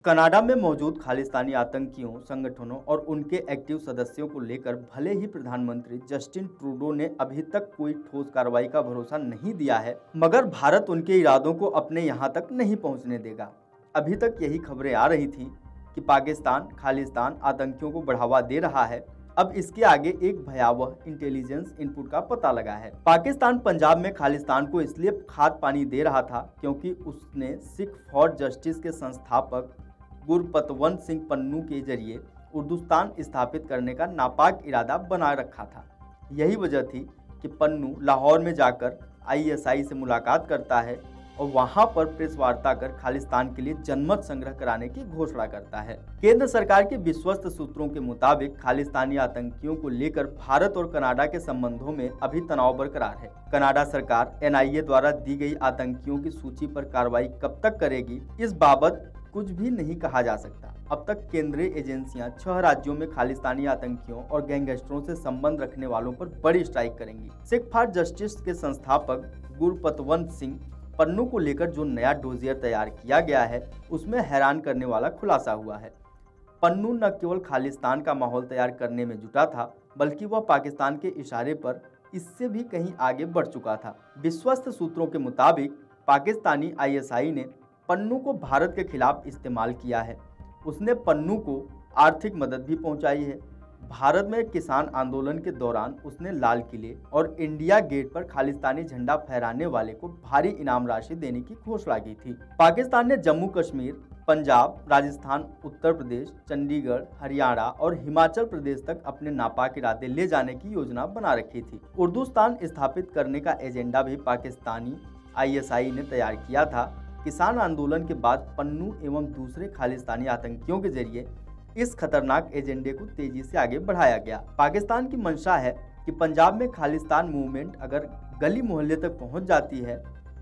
Canada में मौजूद खालिस्तानी आतंकियों संगठनों और उनके एक्टिव सदस्यों को लेकर भले ही प्रधानमंत्री जस्टिन ट्रूडो ने अभी तक कोई ठोस कार्रवाई का भरोसा नहीं दिया है, मगर भारत उनके इरादों को अपने यहां तक नहीं पहुंचने देगा। अभी तक यही खबरें आ रही थी कि पाकिस्तान खालिस्तान आतंकियों को बढ़ावा दे रहा है। अब इसके आगे एक भयावह इंटेलिजेंस इनपुट का पता लगा है। पाकिस्तान पंजाब में खालिस्तान को इसलिए खाद पानी दे रहा था क्योंकि उसने सिख फॉर जस्टिस के संस्थापक गुरपतवंत सिंह पन्नू के जरिए उर्दुस्तान स्थापित करने का नापाक इरादा बना रखा था। यही वजह थी कि पन्नू लाहौर में जाकर आईएसआई से मुलाकात करता है और वहां पर प्रेस वार्ता कर खालिस्तान के लिए जनमत संग्रह कराने की घोषणा करता है। केंद्र सरकार के विश्वस्त सूत्रों के मुताबिक खालिस्तानी आतंकियों को लेकर भारत और कनाडा के संबंधों में अभी तनाव बरकरार है। कनाडा सरकार एनआईए द्वारा दी गई आतंकियों की सूची पर कार्रवाई कब तक करेगी, इस बाबत कुछ भी नहीं कहा जा सकता। अब तक केंद्रीय एजेंसियां 6 राज्यों में खालिस्तानी आतंकियों और गैंगस्टरों से संबंध रखने वालों पर बड़ी स्ट्राइक करेंगी। सिख फॉर जस्टिस के संस्थापक गुरपतवंत सिंह पन्नू को लेकर जो नया डोजियर तैयार किया गया है, उसमें हैरान करने वाला खुलासा हुआ है। पन्नू न केवल खालिस्तान का माहौल तैयार करने में जुटा था, बल्कि वह पाकिस्तान के इशारे पर इससे भी कहीं आगे बढ़ चुका था। विश्वस्त सूत्रों के मुताबिक पाकिस्तानी आईएसआई ने पन्नू को भारत के खिलाफ इस्तेमाल किया है। उसने पन्नू को आर्थिक मदद भी पहुंचाई है। भारत में किसान आंदोलन के दौरान उसने लाल किले और इंडिया गेट पर खालिस्तानी झंडा फहराने वाले को भारी इनाम राशि देने की घोषणा की थी। पाकिस्तान ने जम्मू कश्मीर, पंजाब, राजस्थान, उत्तर प्रदेश, चंडीगढ़, हरियाणा और हिमाचल प्रदेश तक अपने नापाक इरादे ले जाने की योजना बना रखी थी। उर्दुस्तान स्थापित करने का एजेंडा भी पाकिस्तानी आईएसआई ने तैयार किया था। किसान आंदोलन के बाद पन्नू एवं दूसरे खालिस्तानी आतंकियों के जरिए इस खतरनाक एजेंडे को तेजी से आगे बढ़ाया गया। पाकिस्तान की मंशा है कि पंजाब में खालिस्तान मूवमेंट अगर गली मोहल्ले तक पहुंच जाती है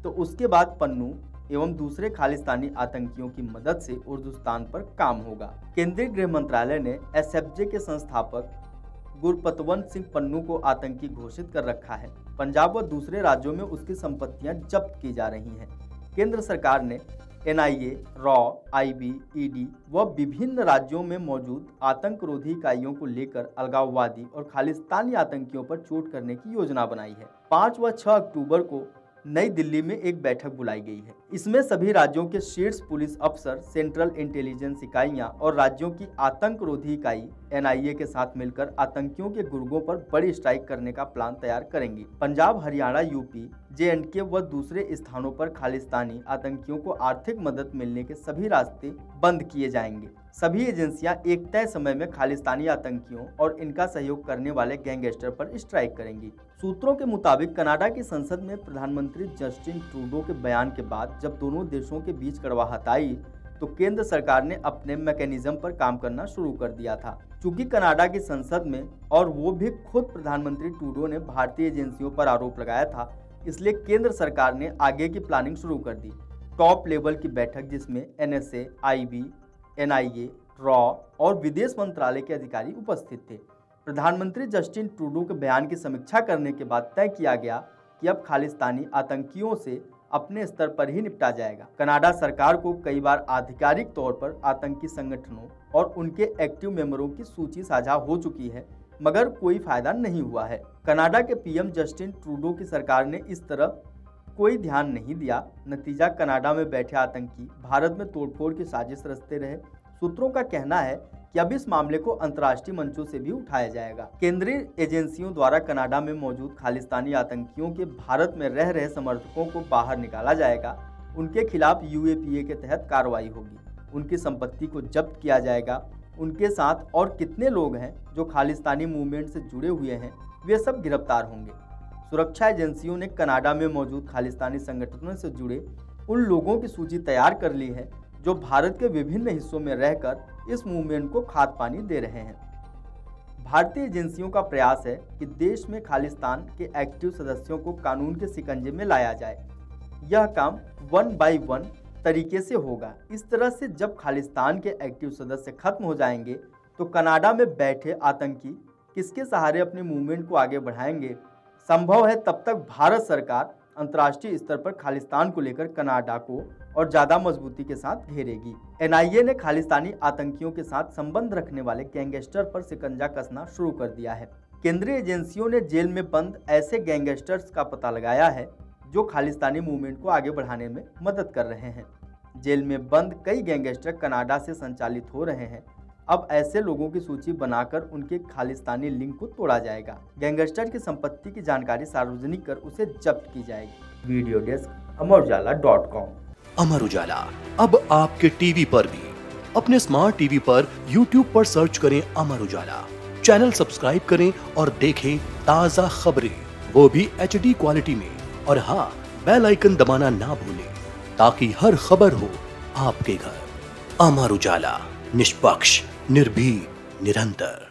तो उसके बाद पन्नू एवं दूसरे खालिस्तानी आतंकियों की मदद से उर्दुस्तान पर काम होगा। केंद्रीय गृह मंत्रालय ने एसएफजे के संस्थापक गुरपतवंत सिंह पन्नू को आतंकी घोषित कर रखा है। पंजाब व दूसरे राज्यों में उसकी संपत्तियां जब्त की जा रही हैं। केंद्र सरकार ने एनआईए, रॉ, आईबी, ईडी व विभिन्न राज्यों में मौजूद आतंकरोधी इकाइयों को लेकर अलगाववादी और खालिस्तानी आतंकियों पर चोट करने की योजना बनाई है। 5 व 6 अक्टूबर को नई दिल्ली में एक बैठक बुलाई गई है। इसमें सभी राज्यों के शीर्ष पुलिस अफसर, सेंट्रल इंटेलिजेंस इकाइयां और राज्यों की आतंकरोधी इकाई एनआईए के साथ मिलकर आतंकियों के गुर्गों पर बड़ी स्ट्राइक करने का प्लान तैयार करेंगी। पंजाब, हरियाणा, यूपी, जेएंडके व दूसरे स्थानों पर खालिस्तानी आतंकियों को आर्थिक मदद मिलने के सभी रास्ते बंद किए जाएंगे। सभी एजेंसियां एक तय समय में खालिस्तानी आतंकियों और इनका सहयोग करने वाले गैंगस्टर पर स्ट्राइक करेंगी। सूत्रों के मुताबिक कनाडा की संसद में प्रधानमंत्री जस्टिन ट्रूडो के बयान के बाद जब दोनों देशों के बीच कड़वाहट आई तो केंद्र सरकार ने अपने मैकेनिज्म पर काम करना शुरू कर दिया था। चूंकि कनाडा की संसद में और वो भी खुद प्रधानमंत्री ट्रूडो ने भारतीय एजेंसियों पर आरोप लगाया था, इसलिए केंद्र सरकार ने आगे की प्लानिंग शुरू कर दी। टॉप लेवल की बैठक जिसमें एनएसए, आईबी, एनआईए, रॉ और विदेश मंत्रालय के अधिकारी उपस्थित थे। प्रधानमंत्री जस्टिन ट्रूडो के बयान की समीक्षा करने के बाद तय किया गया कि अब खालिस्तानी आतंकियों से अपने स्तर पर ही निपटा जाएगा। कनाडा सरकार को कई बार आधिकारिक तौर पर आतंकी संगठनों और उनके एक्टिव मेंबरों की सूची साझा हो चुकी है, मगर कोई फायदा नहीं हुआ है। कनाडा के पीएम जस्टिन ट्रूडो की सरकार ने इस तरफ कोई ध्यान नहीं दिया। नतीजा, कनाडा में बैठे आतंकी भारत में तोड़फोड़ की साजिश रचते रहे। सूत्रों का कहना है कि अब इस मामले को अंतर्राष्ट्रीय मंचों से भी उठाया जाएगा। केंद्रीय एजेंसियों द्वारा कनाडा में मौजूद खालिस्तानी आतंकियों के भारत में रह रहे समर्थकों को बाहर निकाला जाएगा। उनके खिलाफ यूएपीए के तहत कार्रवाई होगी। उनकी संपत्ति को जब्त किया जाएगा। उनके साथ और कितने लोग हैं जो खालिस्तानी मूवमेंट से जुड़े हुए हैं, वे सब गिरफ्तार होंगे। सुरक्षा एजेंसियों ने कनाडा में मौजूद खालिस्तानी संगठनों से जुड़े उन लोगों की सूची तैयार कर ली है जो भारत के विभिन्न हिस्सों में रहकर इस मूवमेंट को खाद पानी दे रहे हैं। भारतीय एजेंसियों का प्रयास है कि देश में खालिस्तान के एक्टिव सदस्यों को कानून के शिकंजे में लाया जाए। यह काम 1 बाय 1 तरीके से होगा। इस तरह से जब खालिस्तान के एक्टिव सदस्य खत्म हो जाएंगे तो कनाडा में बैठे आतंकी किसके सहारे अपने मूवमेंट को आगे बढ़ाएंगे। संभव है तब तक भारत सरकार अंतर्राष्ट्रीय स्तर पर खालिस्तान को लेकर कनाडा को और ज्यादा मजबूती के साथ घेरेगी। एनआईए ने खालिस्तानी आतंकियों के साथ संबंध रखने वाले गैंगस्टर पर शिकंजा कसना शुरू कर दिया है। केंद्रीय एजेंसियों ने जेल में बंद ऐसे गैंगस्टर्स का पता लगाया है जो खालिस्तानी मूवमेंट को आगे बढ़ाने में मदद कर रहे हैं। जेल में बंद कई गैंगस्टर कनाडा से संचालित हो रहे हैं। अब ऐसे लोगों की सूची बनाकर उनके खालिस्तानी लिंक को तोड़ा जाएगा। गैंगस्टर की संपत्ति की जानकारी सार्वजनिक कर उसे जब्त की जाएगी। Video desk amarujala.com। Amar Ujala अब आपके टीवी पर भी। अपने स्मार्ट टीवी पर YouTube पर सर्च करें अमर उजाला, चैनल सब्सक्राइब करें और देखें ताजा खबरें, वो भी HD क्वालिटी में। और हाँ, बेल आइकन दबाना ना भूलें ताकि हर खबर हो आपके घर। अमर उजाला, निष्पक्ष, निर्भीक, निरंतर।